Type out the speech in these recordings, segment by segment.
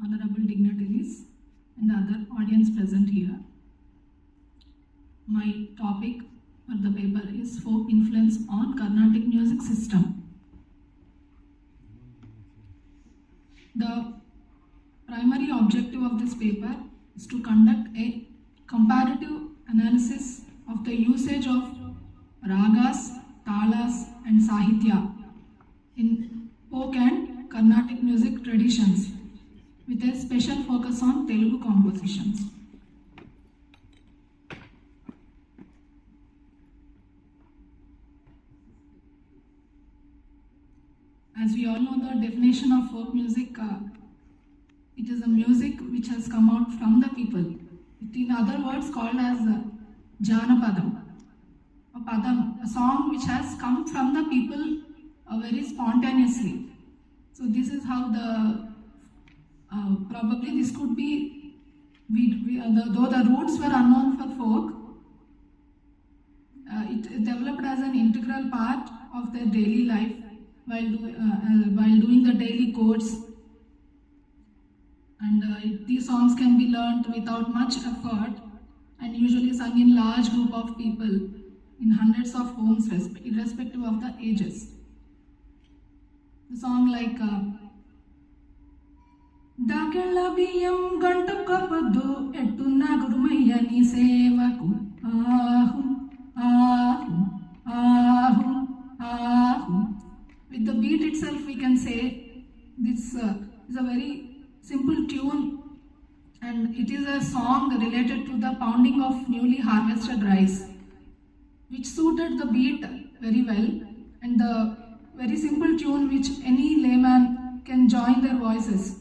honorable dignitaries, and the other audience present here. My topic for the paper is folk influence on Carnatic music system. The primary objective of this paper is to conduct a comparative analysis of the usage of ragas, talas and sahitya in folk and Carnatic music traditions with a special focus on Telugu compositions. As we all know, the definition of folk music, it is a music which has come out from the people. It, in other words, called as Janapadam, a padam, a song which has come from the people very spontaneously. So this is how the probably this could be, though the roots were unknown for folk, it developed as an integral part of their daily life while doing the daily chores. And these songs can be learnt without much effort and usually sung in large group of people in hundreds of homes irrespective of the ages. The song like Dakella biyam gantu kapadu ettunna gurumayya ni sevaku ahum ahum ahum ahum. With the beat itself, we can say this is a very simple tune, and it is a song related to the pounding of newly harvested rice, which suited the beat very well, and the very simple tune which any layman can join their voices.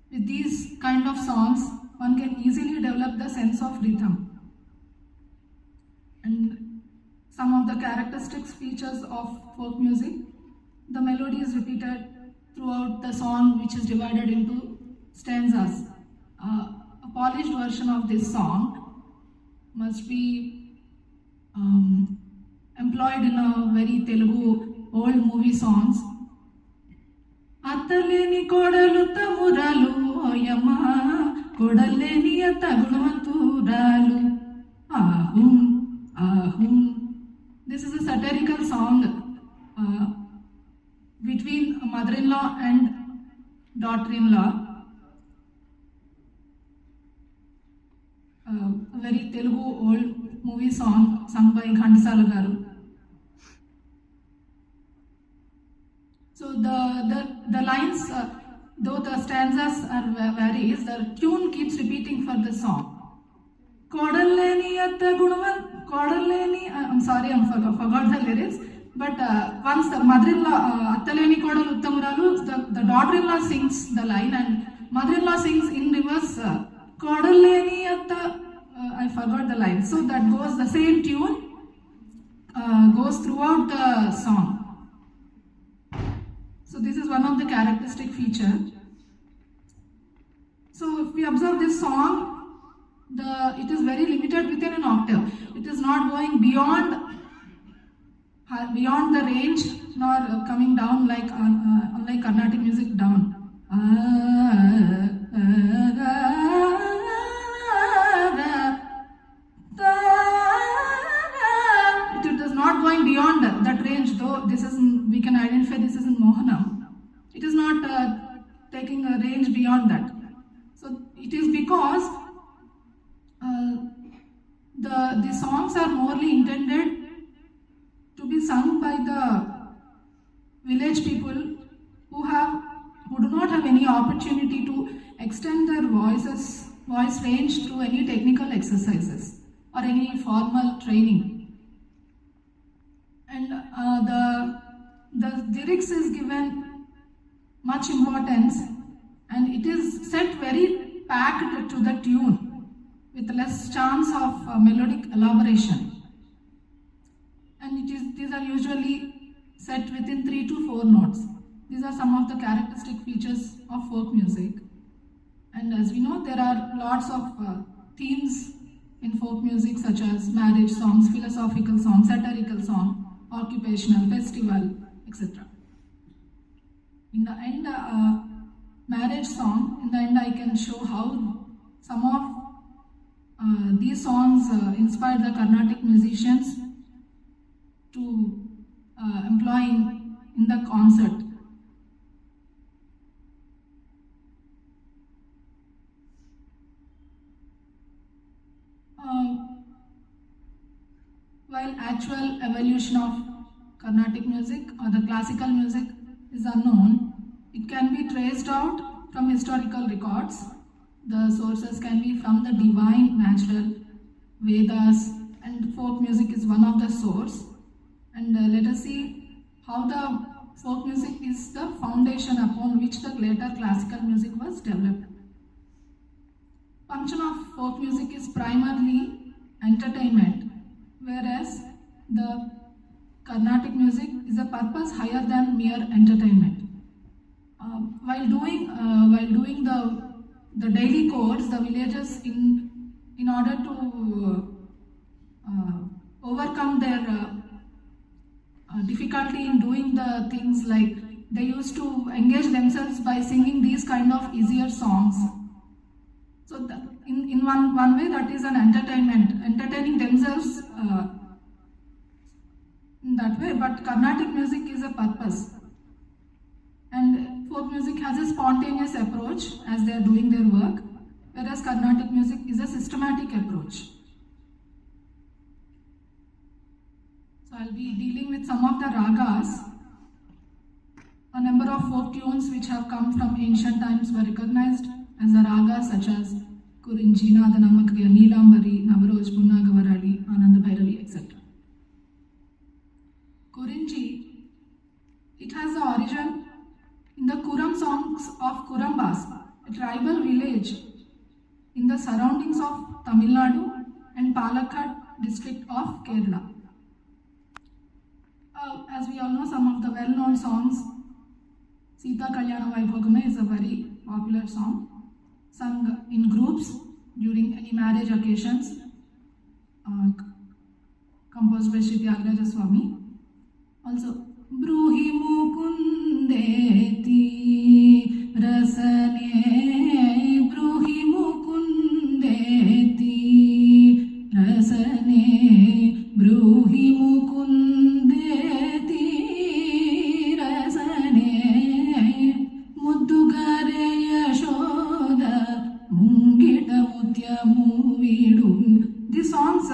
With these kind of songs, one can easily develop the sense of rhythm. And some of the characteristic features of folk music: the melody is repeated throughout the song, which is divided into stanzas. A polished version of this song must be employed in a very Telugu old movie songs. Attaleni kodalu tamuralu oyama kodaleni attagunaturalu ahum ahum. This is a satirical song between a mother-in-law and daughter-in-law. A very Telugu old movie song sung by Ghandisala garu. So the lines, though the stanzas are varies, the tune keeps repeating for the song. Kodaleni atta gunavan, kodaleni. I'm sorry, I forgot the lyrics. But once the mother-in-law, Attaleni kodalu uttamuralu, the daughter-in-law sings the line, and mother-in-law sings in reverse. Kodaleni atta, I forgot the line. So that goes, the same tune goes throughout the song. So this is one of the characteristic feature. So if we observe this song, it is very limited within an octave. It is not going beyond the range, nor coming down like unlike Carnatic music down. It is not going beyond that range, though this is, we can identify this is in Mohanam. It is not taking a range beyond that. So it is because the songs are morely intended to be sung by the village people who do not have any opportunity to extend their voice range through any technical exercises or any formal training. And the lyrics is given much importance, and it is set very packed to the tune with less chance of melodic elaboration. And these are usually set within 3 to 4 notes. These are some of the characteristic features of folk music. And as we know, there are lots of themes in folk music, such as marriage songs, philosophical songs, satirical song, occupational, festival, etc. In the end, marriage marriage song. In the end, I can show how some of these songs inspired the Carnatic musicians to employ in the concert. While actual evolution of Carnatic music or the classical music is unknown, it can be traced out from historical records. The sources can be from the divine, natural, Vedas, and folk music is one of the source. And let us see how the folk music is the foundation upon which the later classical music was developed. Function of folk music is primarily entertainment, whereas the Carnatic music is a purpose higher than mere entertainment. While doing the daily chores, the villagers in order to overcome their difficulty in doing the things, like they used to engage themselves by singing these kind of easier songs. So in one way, that is an entertainment, entertaining themselves in that way. But Carnatic music is a purpose, and folk music has a spontaneous approach as they are doing their work, whereas Carnatic music is a systematic approach. So I'll be dealing with some of the ragas. A number of folk tunes which have come from ancient times were recognized as a raga, such as Kurinji, Nadanamakriya, Neelambari, Navaroj, Punnagavarali, Ananda Bhairavi, etc. Kurinji, it has the origin in the Kuram songs of Kurambas, a tribal village in the surroundings of Tamil Nadu and Palakkad district of Kerala. As we all know, some of the well-known songs, Sita Kalyana Vaibhogame is a very popular song, sung in groups during any marriage occasions, composed by Sri Tyagaraja Swami. Also, Bruhi Mukundeti Rasane, Bruhi Mukundeti Rasane, Bruhi Mukundeti Rasane, Muddugare Yashoda, Mungita Mutya Muvidu. These songs,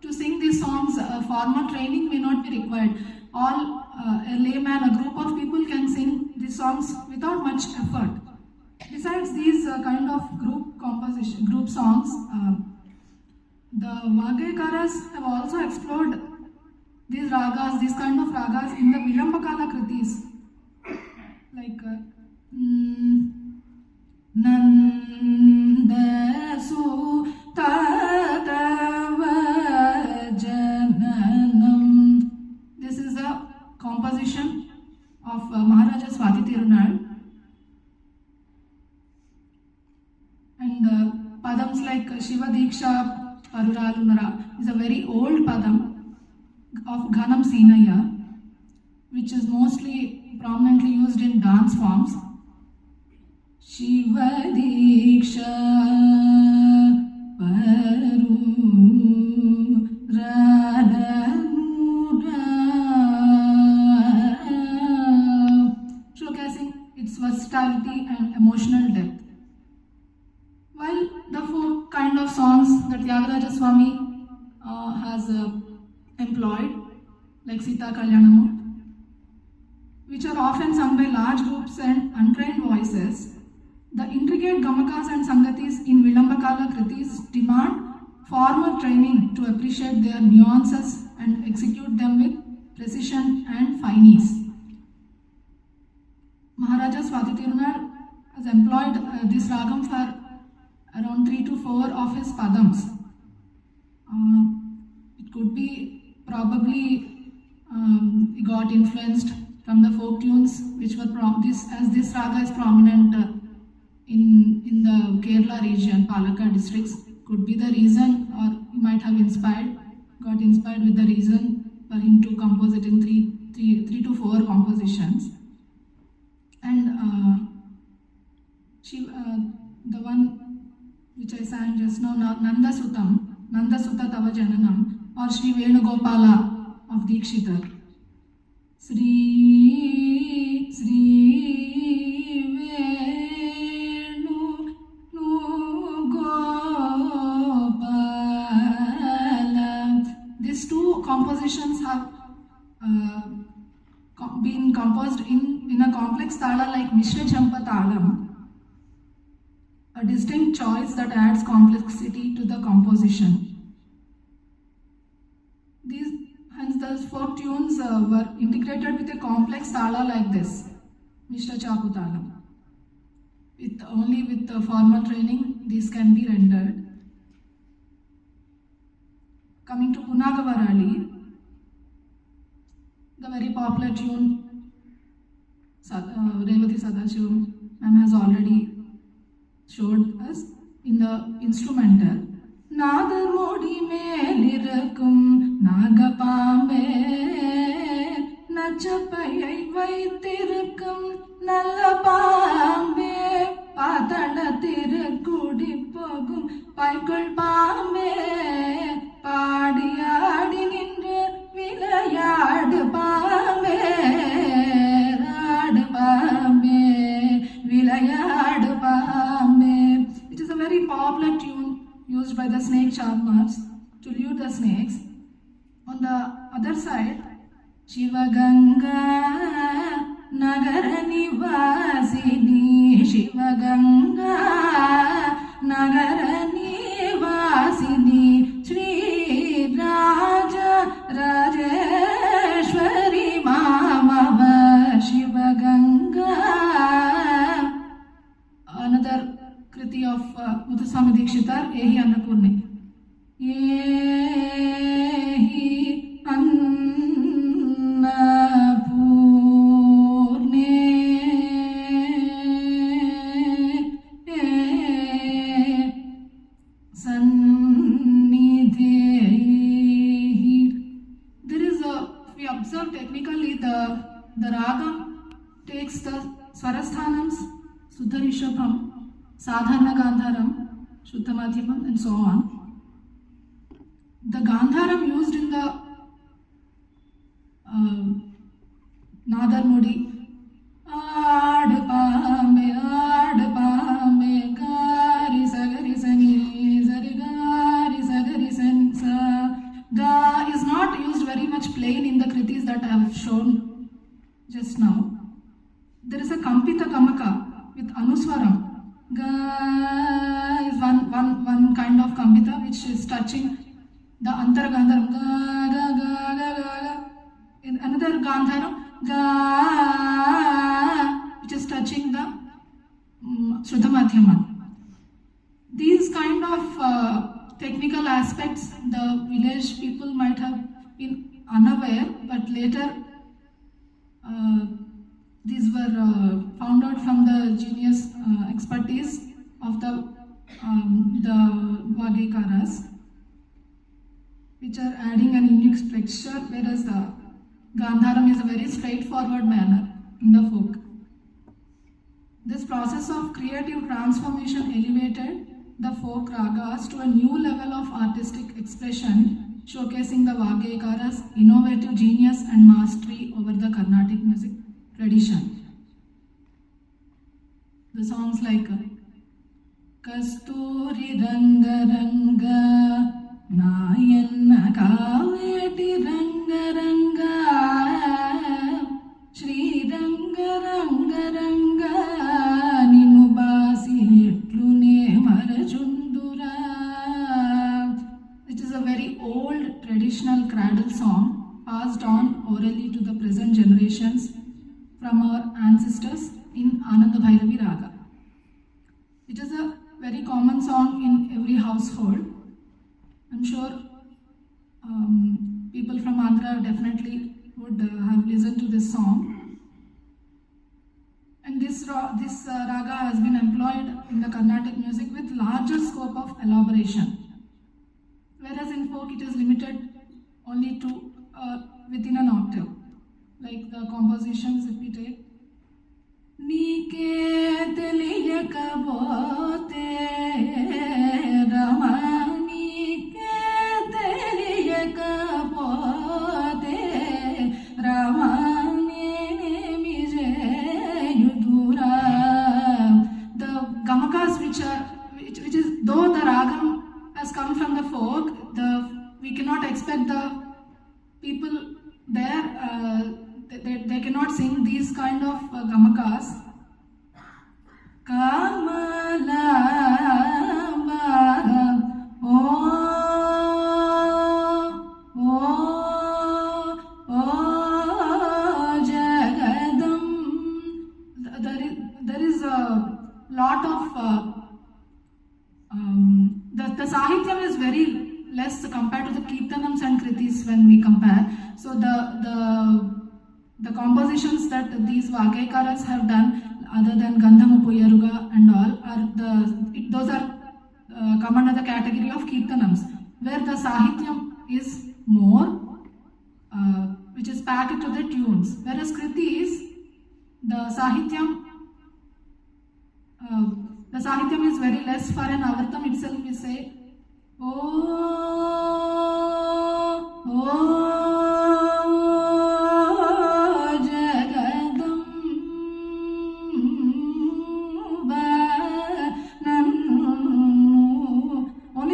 to sing these songs, formal training may not be required. All a layman, a group of people can sing these songs without much effort. Besides these kind of group songs, the Vagayakaras have also explored these ragas, these kind of ragas in the Vilambakala Kritis, like Nandasu Tadava Jananam. This is a composition of Maharaja Swati Tirunal, and padams like Shiva Diksha Paruralunara is a very old padam of Ghanam Sinaya, which is mostly prominently used in dance forms. Shiva Diksha showcasing its versatility and emotional depth. While the folk kind of songs that Tyagaraja Swami has employed, like Sita Kalyanam, which are often sung by large groups and untrained voices, the intricate gamakas and sangatis in Vilambakala Kritis demand formal training to appreciate their nuances and execute them with precision and fine ease. Maharaja Swati Tirunal has employed this ragam for around 3 to 4 of his padams. It could be probably got influenced from the folk tunes which were this raga is prominent in the Kerala region, Palakkad districts. Could be the reason, or he might have got inspired with the reason for him to compose it in three to four compositions. And The one which I sang just now, Nanda Sutta Tava Jananam, or Sri Venugopala of Dikshitar. Sri Venugopala. These two compositions have been composed in a complex tala like Mishra Champa Talam, a distinct choice that adds complexity to the composition. Hence, those four tunes were integrated with a complex tala like this, Mishra Chapu Talam. Only with formal training, these can be rendered. Coming to Punagavarali, the very popular tune Revati Sadashivam ma'am has already showed us in the instrumental. Nadar modi melirakum nagapambe nachapayai vaithirukum nallapambe pathalathirukudi pogum paikul pambe paadiyadi ninru vilayadu pambe raadu pambe vilayadu pambe. It is a very popular tune used by the snake charmers to lure the snakes. On the other side, Shivaganga Nagara Nivasini, Shivaganga Nagara Nivasini, Shri Raja Rajeshwari Mamava Shivaganga. Another Kriti of Muthuswami Dikshitar, Ehi Annapurne. Ehi Annapurne Sannidhehi. There is if we observe technically, the raga takes the Swarasthanams, Suddha Rishabham, Sadharana Gandharam, Shuddha Madhyamam, and so on. The Gandharam used in the Nadar Modi, Aad Pame, Gari Sagari Sani, Zari Gari Sagari Sani Sa. Ga is not used very much plain in the kritis that I have shown just now. There is a Kampita Kamaka with Anuswaram. Ga is one kind of Kampita which is touching the Antara Gandharam. Ga, ga, ga, ga, ga, ga. In another Gandharam, Ga, which is touching the Shuddha Madhyamam. These kind of technical aspects, the village people might have been unaware, but later these were found out from the genius expertise of the Vagekaras, which are adding an unique texture, whereas the Gandharam is a very straightforward manner in the folk. This process of creative transformation elevated the folk ragas to a new level of artistic expression, showcasing the Vagekaras' innovative genius and mastery over the Carnatic music tradition. The songs like Kasturi Ranga Ranga, Nayanna Kaveti Ranga Ranga, Shri Ranga Ranga Ranga, Ninubasi Etlune Marajundura. It is a very old traditional cradle song passed on orally to the present generations from our ancestors in Ananda Bhairavi Raga. It is a very common song in every household. I'm sure people from Andhra definitely would have listened to this song. And this raga has been employed in the Carnatic music with larger scope of elaboration. Whereas in folk it is limited only to within an octave. Like the compositions if we take. Nike teliyaka these kind of gamakas. Kamala Jagadam. There is a lot of the sahityam is very less compared to the kirtanams and kritis when we compare. So the compositions that these Vagayakaras have done, other than Gandhamu Puyaruga and all, those are come under the category of kirtanams, where the sahityam is more, which is packed to the tunes, whereas kritis, the sahityam is very less. For an avartam itself, we say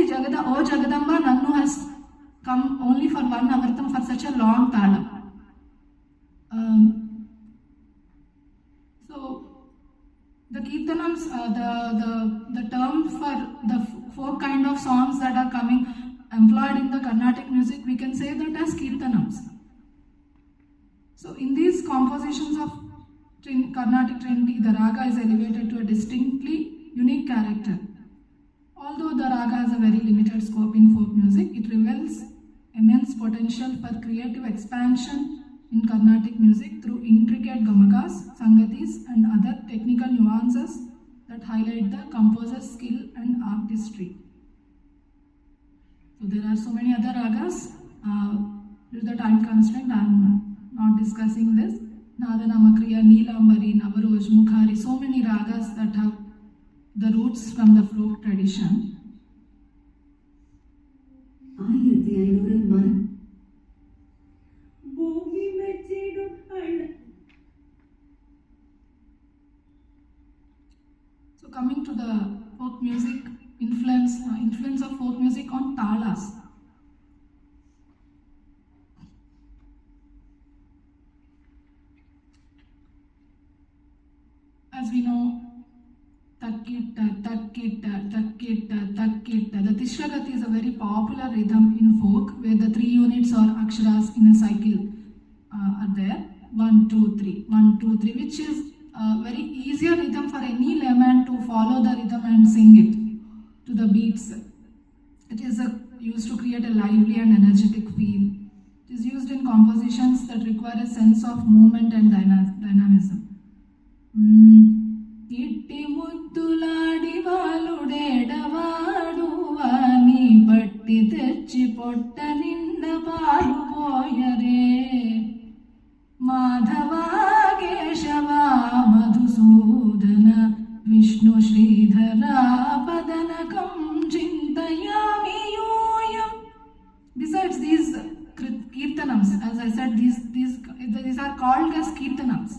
Jagadam only Jagadamba Nannu has come only for one avartam for such a long talam. So the kirtanams, the term for the folk kind of songs that are coming employed in the Carnatic music, we can say that as kirtanams. So in these compositions of Carnatic trinity, the raga is elevated to a distinctly unique character. Although the raga has a very limited scope in folk music, it reveals immense potential for creative expansion in Carnatic music through intricate gamakas, sangatis and other technical nuances that highlight the composer's skill and artistry. So there are so many other ragas. Due to the time constraint, I am not discussing this. Nadanamakriya, Neelambari, Navaroj, Mukhari, so many ragas that have the roots from the folk tradition. So coming to the folk music influence of folk music on talas. As we know, takkita, takkita, takkita, takkita. The Tishragati is a very popular rhythm in folk where the 3 units or aksharas in a cycle are there. 1, 2, 3, 1, 2, 3, which is a very easier rhythm for any layman to follow the rhythm and sing it to the beats. It is used to create a lively and energetic feel. It is used in compositions that require a sense of movement and dynamism. Itti mudduladi valudedavadu ani patti techi potta ninda paalu poyare Madhava Keshava Madhusudana Vishnu Sridhara Padanakam Chintayami Yoyam. Besides these kirtanams, as I said, these are called as kirtanams.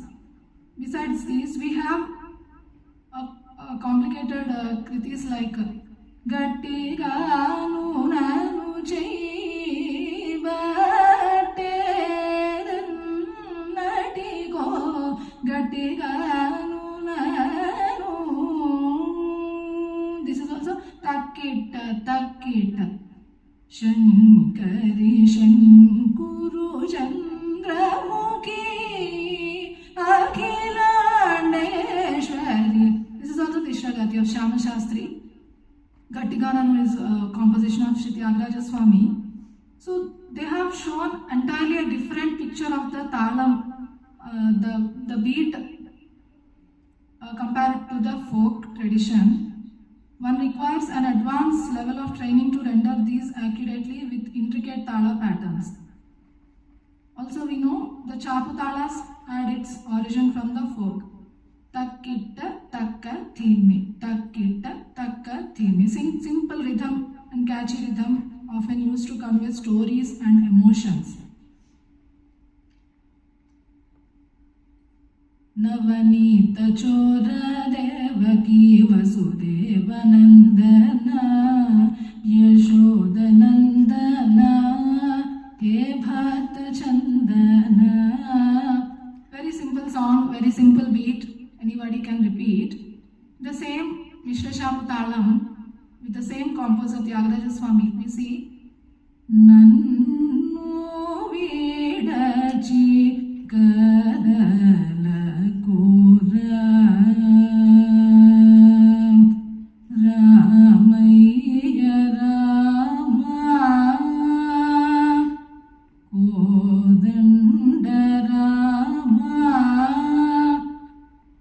Besides these, we have complicated kritis like Gattiga Nunanu Chaibate Natigo Gattiga Nunanu. This is also Takkita Takkita Shankari Shankuru Chandramukhi Akhilandeshwari. This is also Tishragati of Shama Shastri. Gattigananu is a composition of Shri Tyagaraja Swami. So they have shown entirely a different picture of the talam, the beat compared to the folk tradition. One requires an advanced level of training to render these accurately with intricate tala patterns. Also, we know the Chapu talas had its origin from the folk. Takkitta takka thimi, takkitta takka thimi. Simple rhythm and catchy rhythm often used to convey stories and emotions. Navanita Chora Devaki Vasudeva Nandana Yashoda Nandana He Bhata Chandana. Very simple song The same Mishra Shapu Talam with the same composer Tyagaraja Swami, we see Nannu Vidachi Kadala Kura Ramaya Rama Kodanda Rama.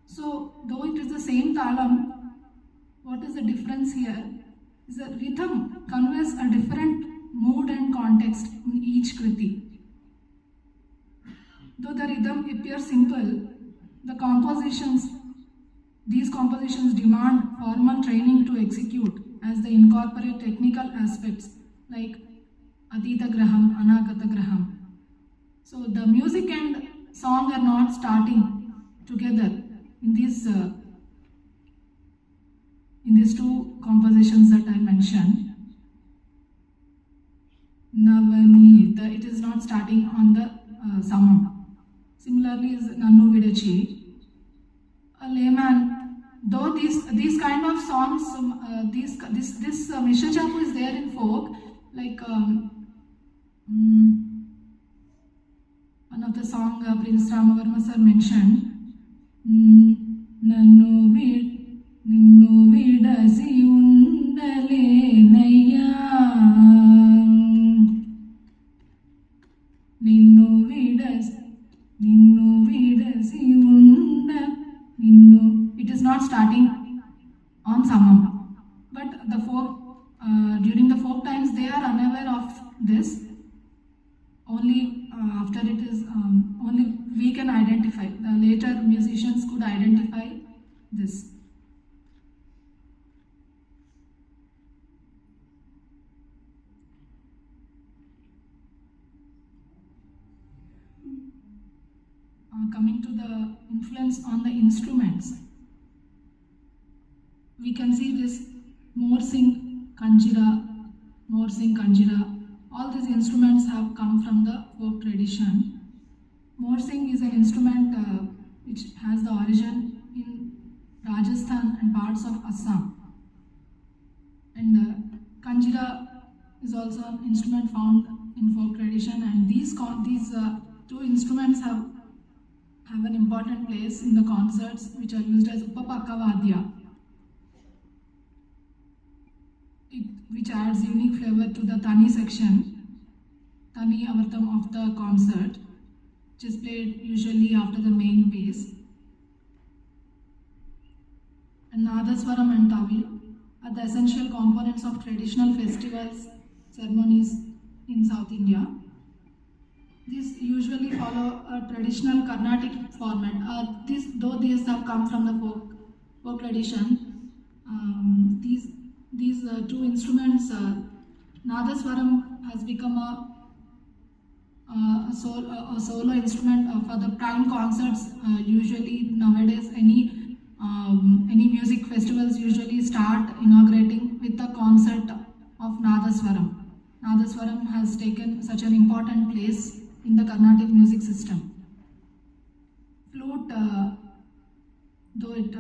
So, though it is the same talam, what is the difference here? Is the rhythm conveys a different mood and context in each kriti. Though the rhythm appears simple, these compositions demand formal training to execute, as they incorporate technical aspects like Adita Graham, Anagata Graham. So the music and song are not starting together in these two compositions that I mentioned. Navanita, it is not starting on the samam. Similarly is Nannu Vidachi. A layman, though these kind of songs, this Mishra Chapu is there in folk, like one of the song Prince Ramavarma sir mentioned, Nannu vidasi undale naya, Ninnu vidasi unda. It is not starting on samam, but the folk during the folk times they are unaware of this. Only after it is only we can identify. The later musicians could identify this. Coming to the influence on the instruments, we can see this Morsing, Kanjira, all these instruments have come from the folk tradition. Morsing is an instrument which has the origin in Rajasthan and parts of Assam. And Kanjira is also an instrument found in folk tradition, and these two instruments have an important place in the concerts which are used as Upapakavadya, which adds unique flavor to the Tani section, Tani Avartam of the concert, which is played usually after the main piece. And Nadaswaram and Tawil are the essential components of traditional festivals, ceremonies in South India. These usually follow a traditional Carnatic format. Though these have come from the folk tradition, these two instruments, Nadaswaram has become a solo instrument for the prime concerts. Usually nowadays, any music festivals usually start inaugurating with the concert of Nadaswaram. Nadaswaram has taken such an important place in the Carnatic music system. Flute, though it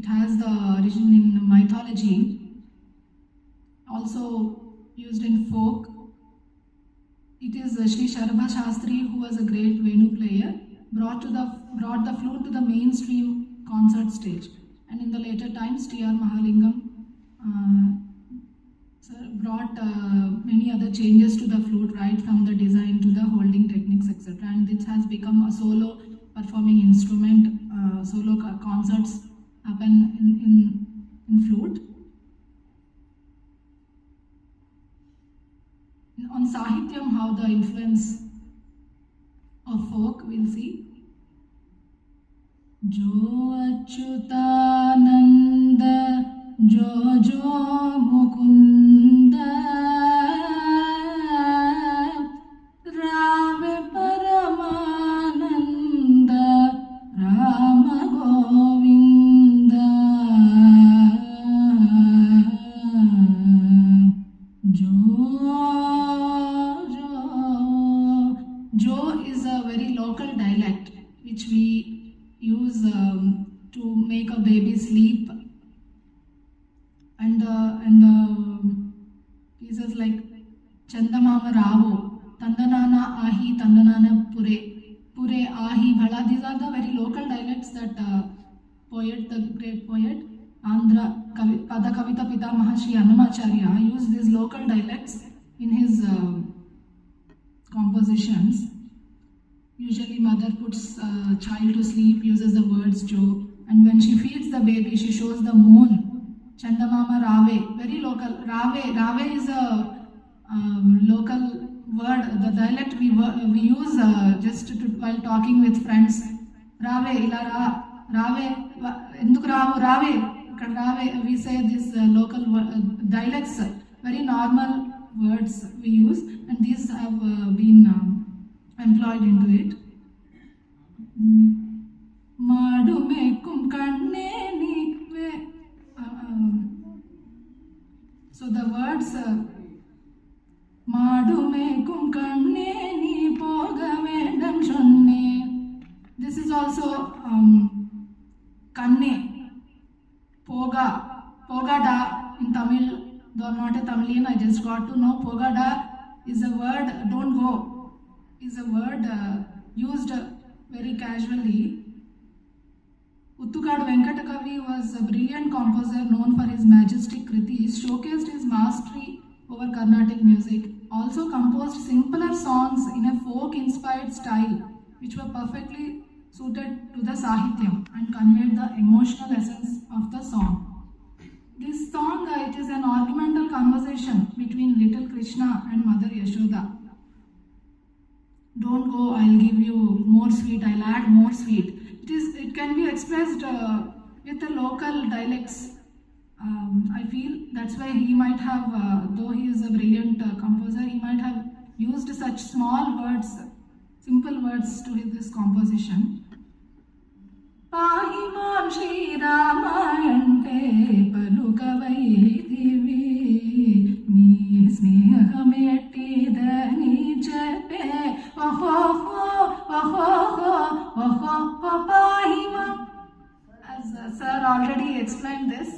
has the origin in mythology, also used in folk. It is Sri Sharabha Shastri, who was a great Venu player, brought the flute to the mainstream concert stage. And in the later times, T.R. Mahalingam brought many other changes to the flute, right from the design to the holding techniques, etc. And it has become a solo performing instrument. Solo concerts happen in flute. On Sahityam, how the influence of folk, we'll see. Jo Achyutananda, Jo Mukunda, Rave Paramananda, Rama Govinda, Jo is a very local dialect which we use to make a baby sleep, and the pieces like Chandamama Ravo, Tandanana Ahi, Tandanana Pure, Pure Ahi Bhala. These are the very local dialects that poet, the great poet, Andhra Pada Kavita Pita Mahashri Annamacharya used these local dialects in his compositions. Usually mother puts child to sleep, uses the words jo, and when she feeds the baby, she shows the moon. Chandamama Rave, very local. Rave is a local word, the dialect we use just while talking with friends. Rave, ila Rave, enduk ravu Rave, Rave, we say this local dialects, very normal words we use, and these have been employed into it. Madumekum kanne nive. So the words Madumekum kanne ni pogamedam shonne. This is also kanne, poga, pogada in Tamil. Though I'm not a Tamilian, I just got to know pogada is a word, don't go, is a word used very casually. Uttukadu Venkatakavi was a brilliant composer known for his majestic kritis, showcased his mastery over Carnatic music, also composed simpler songs in a folk-inspired style, which were perfectly suited to the Sahityam and conveyed the emotional essence of the song. This song, it is an argumental conversation between little Krishna and Mother Yashoda. Don't go, I'll give you more sweet, I'll add more sweet. It can be expressed with the local dialects. I feel that's why he might have, though he is a brilliant composer, he might have used such small words, simple words to this composition. Pahimam Shri Ramayante Palukavai Divi Ni Snehameti Dani Chepe Pahimam. As sir already explained this,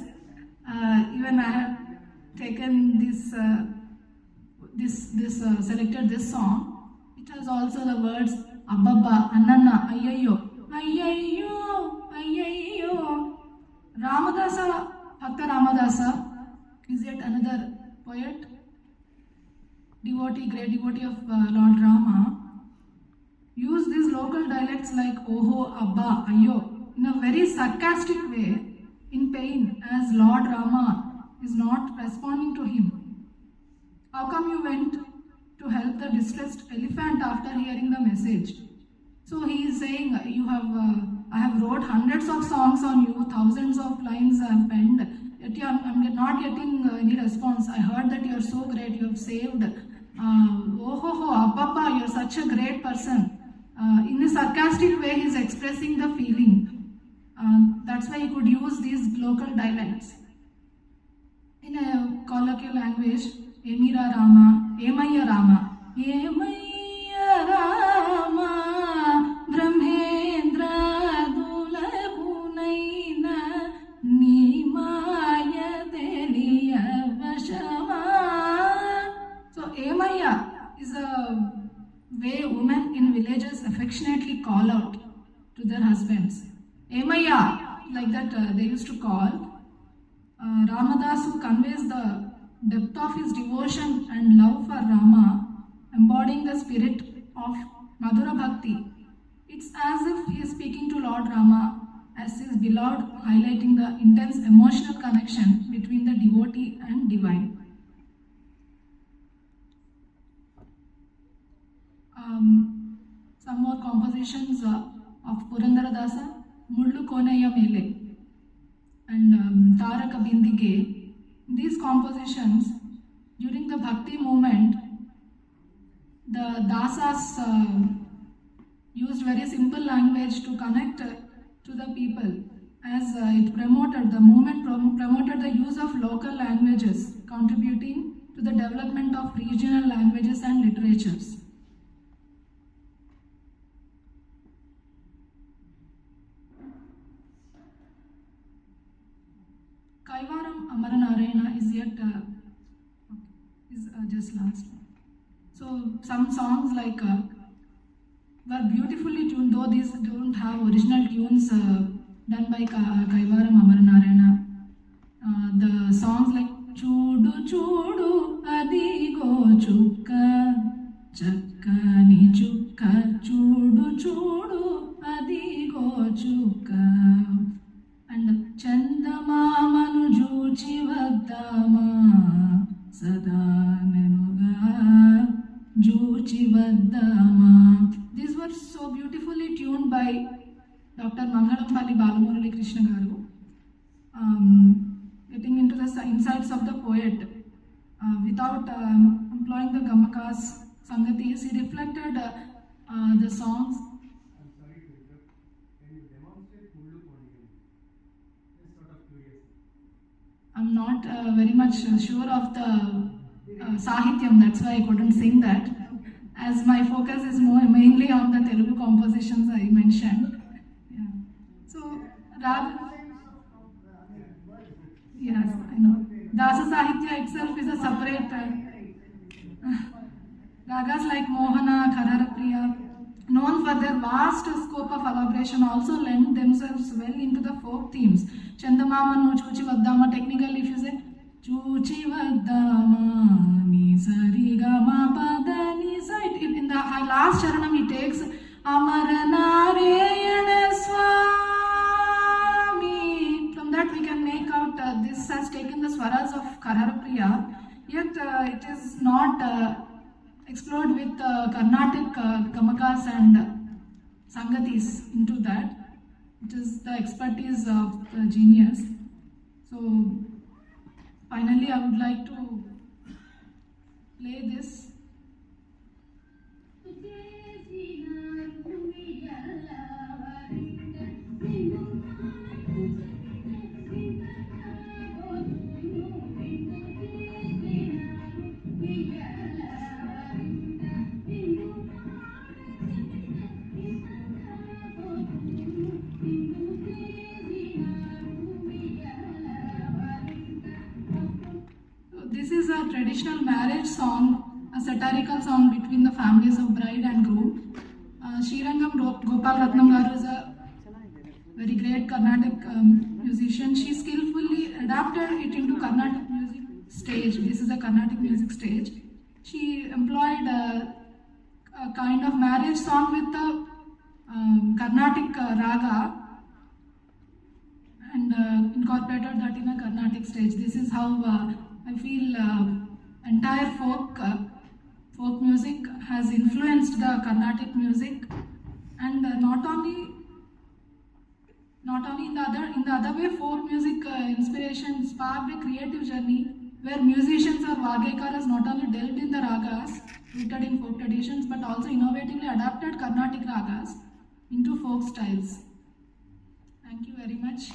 even I have taken this, selected this song. It has also the words Ababa, Annanna, Ayayyo. Ayayyo, Ayayyo. Ramadasa, Bhakta Ramadasa is yet another poet, devotee, great devotee of Lord Rama. Use these local dialects like Oho, Abba, Ayyo in a very sarcastic way, in pain, as Lord Rama is not responding to him. How come you went to help the distressed elephant after hearing the message? So he is saying, I have wrote hundreds of songs on you, thousands of lines I have penned, yet I'm not getting any response. I heard that you are so great, you have saved. Oh ho ho, Abba, you are such a great person. In a sarcastic way, he is expressing the feeling. That's why he could use these local dialects. In a colloquial language, Emira Rama, Emaya Rama, Emaya Rama, Brahmendra Dulapunaina, Nimaya Deliya Vashama. So Emaya is a way women in villages affectionately call out to their husbands. Emaya, like that they used to call. Ramadasu conveys the depth of his devotion and love for Rama, embodying the spirit of Madhura Bhakti. It's as if he is speaking to Lord Rama as his beloved, highlighting the intense emotional connection between the devotee and divine. Some more compositions of Purandara Dasa, Mudlu Konaya Mele and Taraka Bindige. These compositions, during the Bhakti movement, the Dasas used very simple language to connect to the people, as it promoted, the movement promoted the use of local languages, contributing to the development of regional languages and literatures. Kaivaram Amaranarayana is yet just last. So some songs like were beautifully tuned, though these don't have original tunes done by Kaivaram Amaranarayana. The songs like Chudu Chudu Adigo Chukka Chakkani Chukka Chudu Chudu Adigo Chukka and Chandamamanu Juchi Vaddama Sadanenuga Juchi Vaddama. These were so beautifully tuned by Dr. Mangalampalli Balamurali Krishna Garu. Getting into the insights of the poet without employing the gamakas, sangatis, he reflected the songs. I'm sorry to interrupt. Can you demonstrate Kullu Pondigam? Just sort of curious. I'm not very much sure of the Sahityam, that's why I couldn't sing that, as my focus is mainly on the Telugu compositions I mentioned. Yeah. So, yes, I know. Dasa Sahitya itself is a separate ragas like Mohana, Kararapriya, known for their vast scope of elaboration, also lend themselves well into the folk themes. Chandamamanu, Chuchi Vaddama, technically if you say Chuchi Vaddama, Ni Sariga Ma Pada Ni Sa, in the last charanam he takes Amaranarayana Swami. From that we can make out this has taken the swaras of Kararapriya, yet it is not explored with Carnatic gamakas and sangatis into that. It is the expertise of the genius. So finally I would like to play this. This is a traditional marriage song, a satirical song between the families of bride and groom. Srirangam Gopal Ratnam Garu is a very great Carnatic musician. She skillfully adapted it into Carnatic music stage. This is a Carnatic music stage. She employed a kind of marriage song with the Carnatic raga and incorporated that in a Carnatic stage. This is how I feel entire folk music has influenced the Carnatic music, and not only in the other way, folk music inspiration sparked a creative journey where musicians or Vagekaras not only delved in the ragas rooted in folk traditions but also innovatively adapted Carnatic ragas into folk styles. Thank you very much.